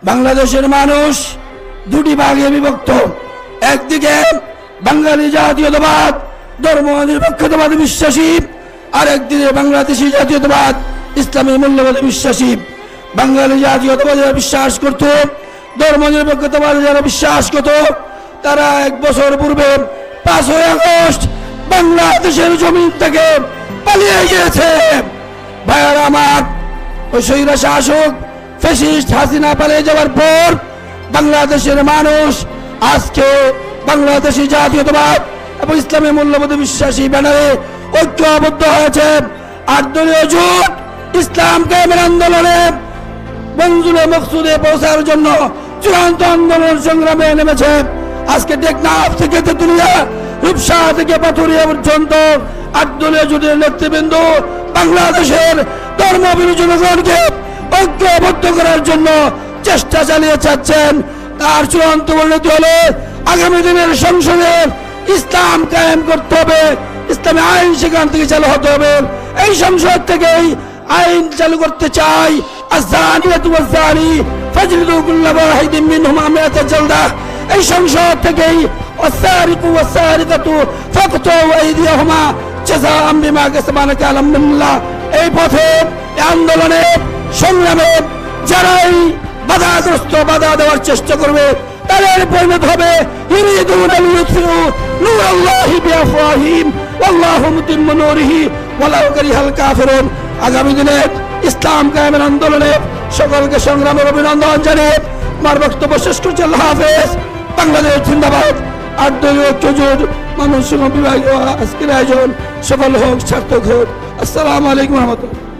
বাংলাদেশের মানুষ দুটি ভাগে বিভক্ত। একদিকে বাঙালি জাতীয়তাবাদ ধর্ম নিরপেক্ষতাবাদে বিশ্বাসী, আর একদিকে বাংলাদেশি জাতীয়তাবাদ ইসলামী মূল্যবোধে বিশ্বাসী। বাঙালি জাতীয়তাবাদে যারা বিশ্বাস করত, ধর্ম নিরপেক্ষতাবাদে যারা বিশ্বাস করত, তারা 1 বছর পূর্বে 5ই আগস্ট বাংলাদেশের জমিন থেকে পালিয়ে গিয়েছে। ভাইয়ার আমার, ওই স্বৈরা শাসক ফ্যাসিস্ট হাসিনা পালিয়ে যাওয়ার পর বাংলাদেশের মানুষ আজকে বাংলাদেশি জাতীয়তাবাদ এবং ইসলামী মূল্যবোধে বিশ্বাসী ব্যানারে ঐক্যবদ্ধ হয়েছে। 8 দলীয় জোট ইসলাম কায়েমের আন্দোলনে মঞ্জুরে মকসুদে পৌঁছার জন্য চূড়ান্ত আন্দোলন সংগ্রামে নেমেছে। আজকে টেকনাফ থেকে তেতুলিয়া, রূপসা থেকে পাথুরিয়া পর্যন্ত 8 দলীয় জোটের নেতৃবৃন্দ বাংলাদেশের ধর্মবিরোধী জনগণকে ঐক্যবদ্ধ করার জন্য চেষ্টা চালিয়ে যাচ্ছেন। তার চূড়ান্ত পরিণতি হলো আগামী দিনের সংসদে ইসলাম কায়েম করতে হবে, ইসলামী আইন সেখান থেকে চালু হতে হবে। এই সংসদ থেকেই আইন চালু করতে চাই। আয-যানিয়াতু ওয়াজ-যানি ফাজলিদু কুল্লা ওয়াহিদিন মিনহুমা মিআতা জালদা। এই সংসদ থেকেই ওয়াস-সারিকু ওয়াস-সারিকাতু ফাকতু আইদিয়াহুমা জাযাআম বিমা কাসাবা নাকালাম মিনাল্লাহ। এই পথে, এই আন্দোলনে, সংগ্রামে যারাই বাধাগ্রস্ত, বাধা দেওয়ার চেষ্টা করবে, তাদের পরিণত হবে ইউরিদুনা লিইউতফিউ নূরাল্লাহি বিআফওয়াহিহিম ওয়াল্লাহু মুতিম্মু নূরিহি ওয়ালাউ কারিহাল কাফিরুন। আগামী দিনে ইসলাম কায়েমের আন্দোলনে সকলকে সংগ্রামের অভিনন্দন জানিয়ে আমার বক্তব্য শেষ করছি। আল্লাহ হাফেজ। বাংলাদেশ জিন্দাবাদ। 8 দলীয় ঐক্য জোট মানুষ বিভাগীয় আজকের আয়োজন সফল হোক, সার্থক হোক। আসসালামু আলাইকুম রহমতুল্লাহ।